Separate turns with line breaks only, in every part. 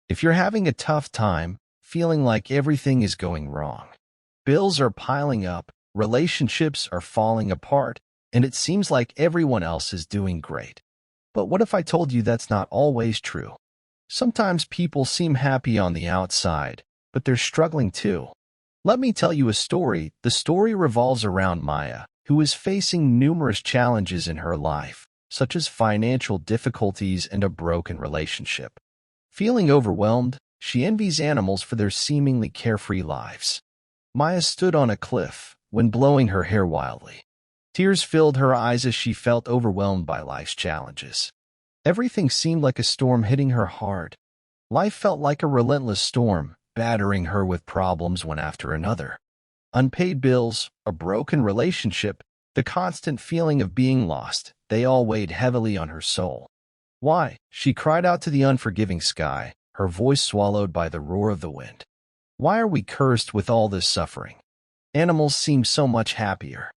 If you're having a tough time, feeling like everything is going wrong, bills are piling up, relationships are falling apart, and it seems like everyone else is doing great. But what if I told you that's not always true? Sometimes people seem happy on the outside, but they're struggling too. Let me tell you a story. The story revolves around Maya, who is facing numerous challenges in her life, such as financial difficulties and a broken relationship. Feeling overwhelmed, she envies animals for their seemingly carefree lives. Maya stood on a cliff, wind blowing her hair wildly. Tears filled her eyes as she felt overwhelmed by life's challenges. Everything seemed like a storm hitting her hard. Life felt like a relentless storm, battering her with problems one after another. Unpaid bills, a broken relationship, the constant feeling of being lost, they all weighed heavily on her soul. Why? She cried out to the unforgiving sky, her voice swallowed by the roar of the wind. Why are we cursed with all this suffering? Animals seem so much happier.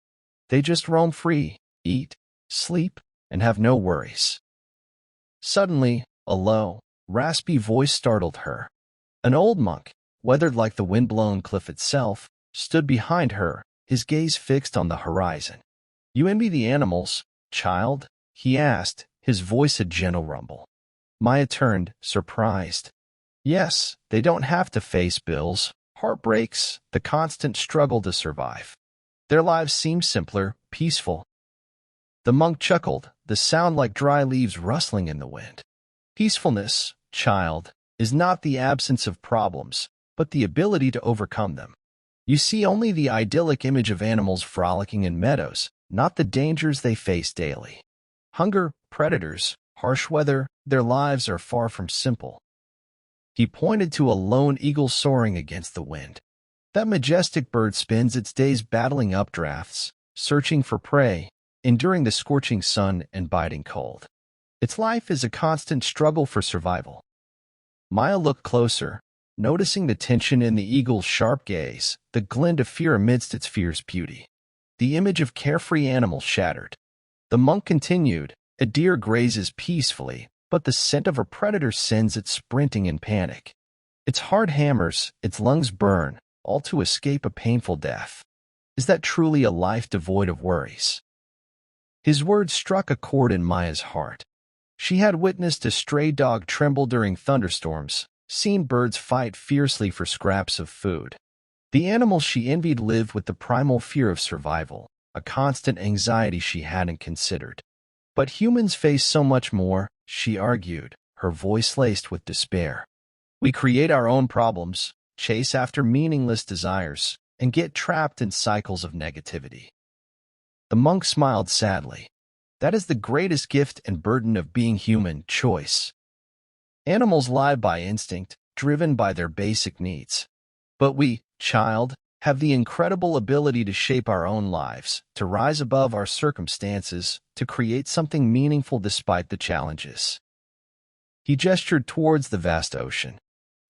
They just roam free, eat, sleep, and have no worries. Suddenly, a low, raspy voice startled her. An old monk, weathered like the wind-blown cliff itself, stood behind her, his gaze fixed on the horizon. "You envy the animals, child?" he asked, his voice a gentle rumble. Maya turned, surprised. Yes, they don't have to face bills, heartbreaks, the constant struggle to survive. Their lives seem simpler, peaceful. The monk chuckled, the sound like dry leaves rustling in the wind. Peacefulness, child, is not the absence of problems, but the ability to overcome them. You see only the idyllic image of animals frolicking in meadows, not the dangers they face daily. Hunger, predators, harsh weather, their lives are far from simple. He pointed to a lone eagle soaring against the wind. That majestic bird spends its days battling updrafts, searching for prey, enduring the scorching sun and biting cold. Its life is a constant struggle for survival. Maya looked closer, noticing the tension in the eagle's sharp gaze, the glint of fear amidst its fierce beauty. The image of carefree animals shattered. The monk continued, "A deer grazes peacefully, but the scent of a predator sends it sprinting in panic. Its heart hammers, its lungs burn, all to escape a painful death. Is that truly a life devoid of worries?" His words struck a chord in Maya's heart. She had witnessed a stray dog tremble during thunderstorms, seen birds fight fiercely for scraps of food. The animals she envied lived with the primal fear of survival, a constant anxiety she hadn't considered. But humans face so much more, she argued, her voice laced with despair. We create our own problems, chase after meaningless desires, and get trapped in cycles of negativity. The monk smiled sadly. That is the greatest gift and burden of being human, choice. Animals live by instinct, driven by their basic needs. But we, child, have the incredible ability to shape our own lives, to rise above our circumstances, to create something meaningful despite the challenges. He gestured towards the vast ocean.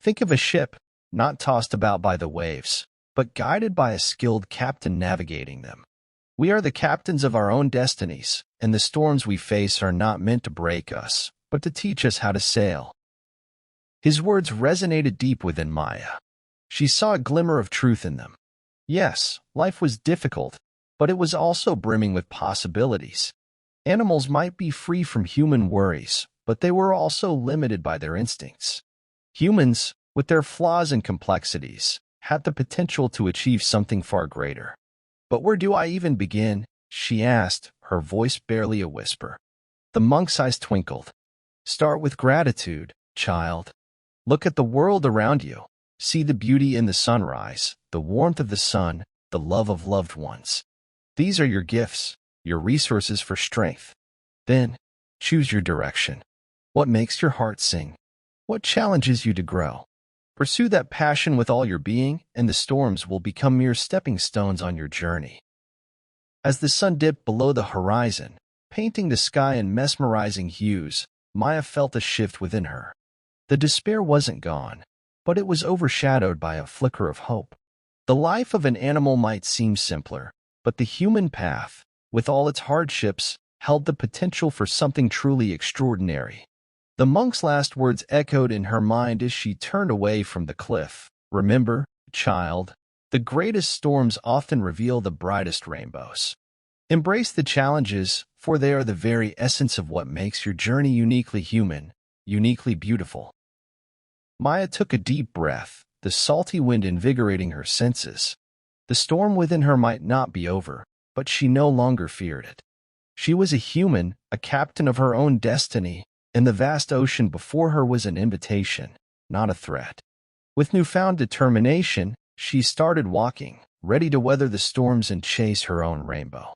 Think of a ship, not tossed about by the waves, but guided by a skilled captain navigating them. We are the captains of our own destinies, and the storms we face are not meant to break us, but to teach us how to sail. His words resonated deep within Maya. She saw a glimmer of truth in them. Yes, life was difficult, but it was also brimming with possibilities. Animals might be free from human worries, but they were also limited by their instincts. Humans, with their flaws and complexities, had the potential to achieve something far greater. "But where do I even begin?" she asked, her voice barely a whisper. The monk's eyes twinkled. "Start with gratitude, child. Look at the world around you. See the beauty in the sunrise, the warmth of the sun, the love of loved ones. These are your gifts, your resources for strength. Then, choose your direction. What makes your heart sing? What challenges you to grow? Pursue that passion with all your being, and the storms will become mere stepping stones on your journey." As the sun dipped below the horizon, painting the sky in mesmerizing hues, Maya felt a shift within her. The despair wasn't gone, but it was overshadowed by a flicker of hope. The life of an animal might seem simpler, but the human path, with all its hardships, held the potential for something truly extraordinary. The monk's last words echoed in her mind as she turned away from the cliff. Remember, child, the greatest storms often reveal the brightest rainbows. Embrace the challenges, for they are the very essence of what makes your journey uniquely human, uniquely beautiful. Maya took a deep breath, the salty wind invigorating her senses. The storm within her might not be over, but she no longer feared it. She was a human, a captain of her own destiny, and the vast ocean before her was an invitation, not a threat. With newfound determination, she started walking, ready to weather the storms and chase her own rainbow.